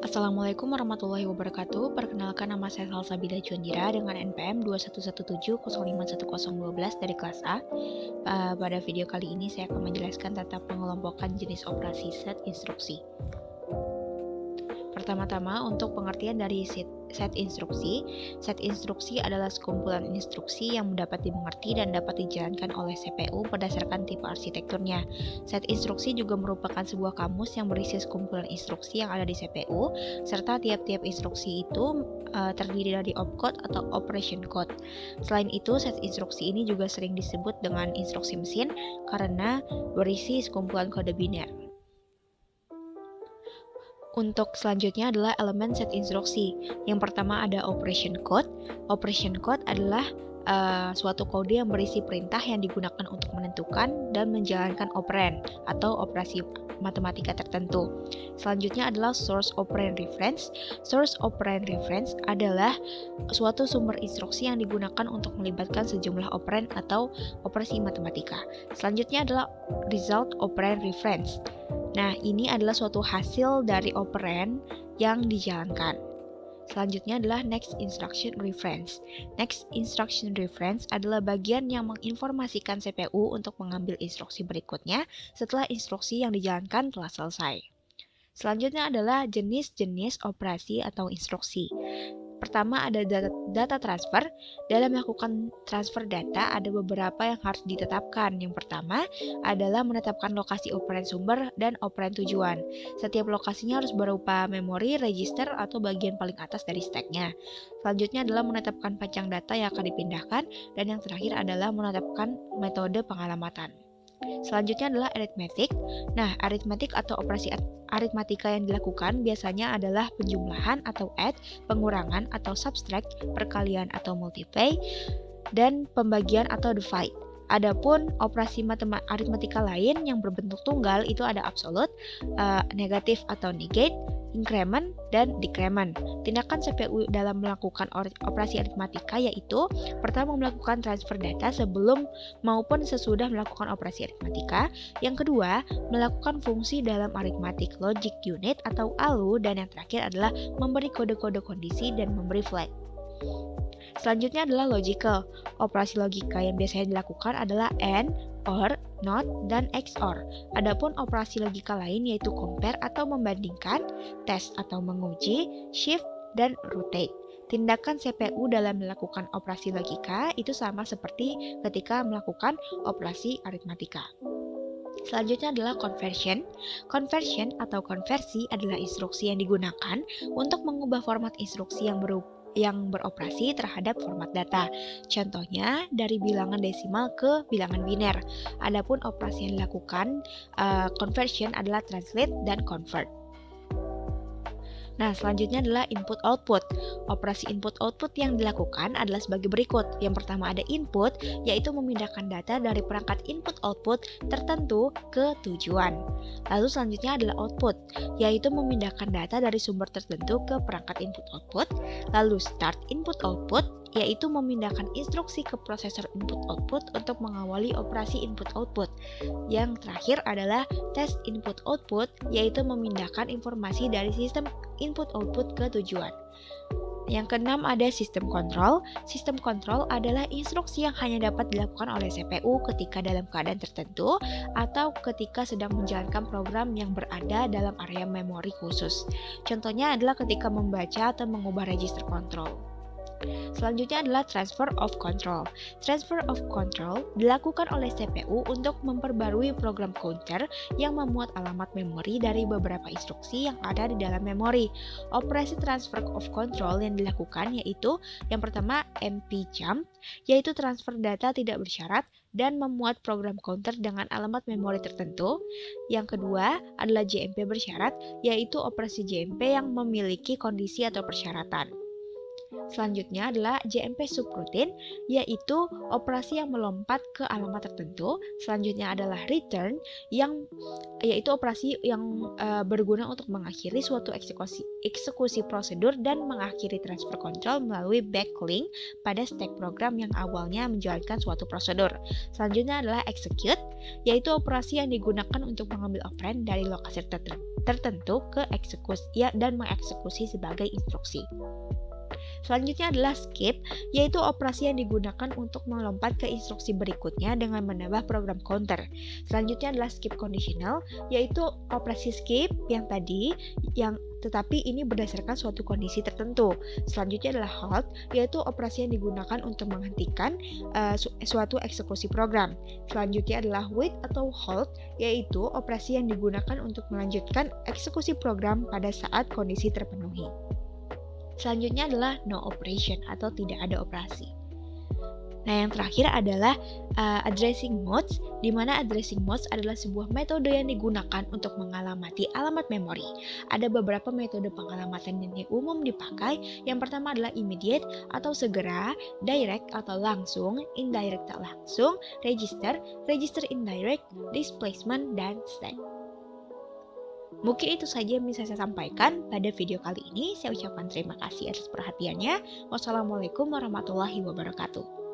Assalamualaikum warahmatullahi wabarakatuh. Perkenalkan, nama saya Salsabila Juandira dengan NPM 21170511012 dari kelas A. Pada video kali ini saya akan menjelaskan tentang pengelompokan jenis operasi set instruksi. Pertama-tama, untuk pengertian dari set instruksi. Set instruksi adalah sekumpulan instruksi yang dapat dimengerti dan dapat dijalankan oleh CPU berdasarkan tipe arsitekturnya. Set instruksi juga merupakan sebuah kamus yang berisi sekumpulan instruksi yang ada di CPU, serta tiap-tiap instruksi itu terdiri dari opcode atau operation code. Selain itu, set instruksi ini juga sering disebut dengan instruksi mesin karena berisi sekumpulan kode biner. Untuk selanjutnya adalah elemen set instruksi. Yang pertama ada operation code. Operation code adalah suatu kode yang berisi perintah yang digunakan untuk menentukan dan menjalankan operand atau operasi matematika tertentu. Selanjutnya adalah source operand reference. Source operand reference adalah suatu sumber instruksi yang digunakan untuk melibatkan sejumlah operand atau operasi matematika. Selanjutnya adalah result operand reference. Nah, ini adalah suatu hasil dari operand yang dijalankan. Selanjutnya adalah next instruction reference. Next instruction reference adalah bagian yang menginformasikan CPU untuk mengambil instruksi berikutnya setelah instruksi yang dijalankan telah selesai. Selanjutnya adalah jenis-jenis operasi atau instruksi. Pertama ada data transfer. Dalam melakukan transfer data ada beberapa yang harus ditetapkan. Yang pertama adalah menetapkan lokasi operand sumber dan operand tujuan. Setiap lokasinya harus berupa memori, register, atau bagian paling atas dari stack-nya. Selanjutnya adalah menetapkan panjang data yang akan dipindahkan. Dan yang terakhir adalah menetapkan metode pengalamatan. Selanjutnya adalah arithmetic. Nah, arithmetic atau operasi aritmatika yang dilakukan biasanya adalah penjumlahan atau add, pengurangan atau subtract, perkalian atau multiply, dan pembagian atau divide. Adapun operasi aritmatika lain yang berbentuk tunggal itu ada absolute, negatif atau negate, increment, dan decrement. Tindakan CPU dalam melakukan operasi aritmatika yaitu pertama melakukan transfer data sebelum maupun sesudah melakukan operasi aritmatika. Yang kedua, melakukan fungsi dalam arithmetic logic unit atau ALU, dan yang terakhir adalah memberi kode-kode kondisi dan memberi flag. Selanjutnya adalah logical. Operasi logika yang biasanya dilakukan adalah AND, OR, NOT, dan XOR. Adapun operasi logika lain yaitu compare atau membandingkan, test atau menguji, shift, dan rotate. Tindakan CPU dalam melakukan operasi logika itu sama seperti ketika melakukan operasi aritmatika. Selanjutnya adalah conversion. Conversion atau konversi adalah instruksi yang digunakan untuk mengubah format instruksi yang beroperasi terhadap format data. Contohnya dari bilangan desimal ke bilangan biner. Adapun operasi yang dilakukan conversion adalah translate dan convert. Nah, selanjutnya adalah input-output. Operasi input-output yang dilakukan adalah sebagai berikut. Yang pertama ada input, yaitu memindahkan data dari perangkat input-output tertentu ke tujuan. Lalu selanjutnya adalah output, yaitu memindahkan data dari sumber tertentu ke perangkat input-output. Lalu start input-output, yaitu memindahkan instruksi ke prosesor input-output untuk mengawali operasi input-output. Yang terakhir adalah test input-output, yaitu memindahkan informasi dari sistem input-output ke tujuan. Yang keenam ada sistem kontrol. Sistem kontrol adalah instruksi yang hanya dapat dilakukan oleh CPU ketika dalam keadaan tertentu atau ketika sedang menjalankan program yang berada dalam area memori khusus. Contohnya adalah ketika membaca atau mengubah register kontrol. Selanjutnya adalah transfer of control. Transfer of control dilakukan oleh CPU untuk memperbarui program counter yang memuat alamat memori dari beberapa instruksi yang ada di dalam memori. Operasi transfer of control yang dilakukan yaitu yang pertama MP jump, yaitu transfer data tidak bersyarat dan memuat program counter dengan alamat memori tertentu. Yang kedua adalah JMP bersyarat, yaitu operasi JMP yang memiliki kondisi atau persyaratan. Selanjutnya adalah JMP subroutine, yaitu operasi yang melompat ke alamat tertentu. Selanjutnya adalah return, yaitu operasi yang berguna untuk mengakhiri suatu eksekusi prosedur dan mengakhiri transfer control melalui backlink pada stack program yang awalnya menjalankan suatu prosedur. Selanjutnya adalah execute, yaitu operasi yang digunakan untuk mengambil operand dari lokasi tertentu ke eksekusi dan mengeksekusi sebagai instruksi. Selanjutnya adalah skip, yaitu operasi yang digunakan untuk melompat ke instruksi berikutnya dengan menambah program counter. Selanjutnya adalah skip conditional, yaitu operasi skip tetapi ini berdasarkan suatu kondisi tertentu. Selanjutnya adalah halt, yaitu operasi yang digunakan untuk menghentikan suatu eksekusi program. Selanjutnya adalah wait atau halt, yaitu operasi yang digunakan untuk melanjutkan eksekusi program pada saat kondisi terpenuhi. Selanjutnya adalah no operation atau tidak ada operasi. Nah, yang terakhir adalah addressing modes, di mana addressing modes adalah sebuah metode yang digunakan untuk mengalamati alamat memori. Ada beberapa metode pengalamatan yang umum dipakai. Yang pertama adalah immediate atau segera, direct atau langsung, indirect atau langsung, register indirect, displacement, dan stack. Mungkin itu saja yang bisa saya sampaikan pada video kali ini. Saya ucapkan terima kasih atas perhatiannya. Wassalamualaikum warahmatullahi wabarakatuh.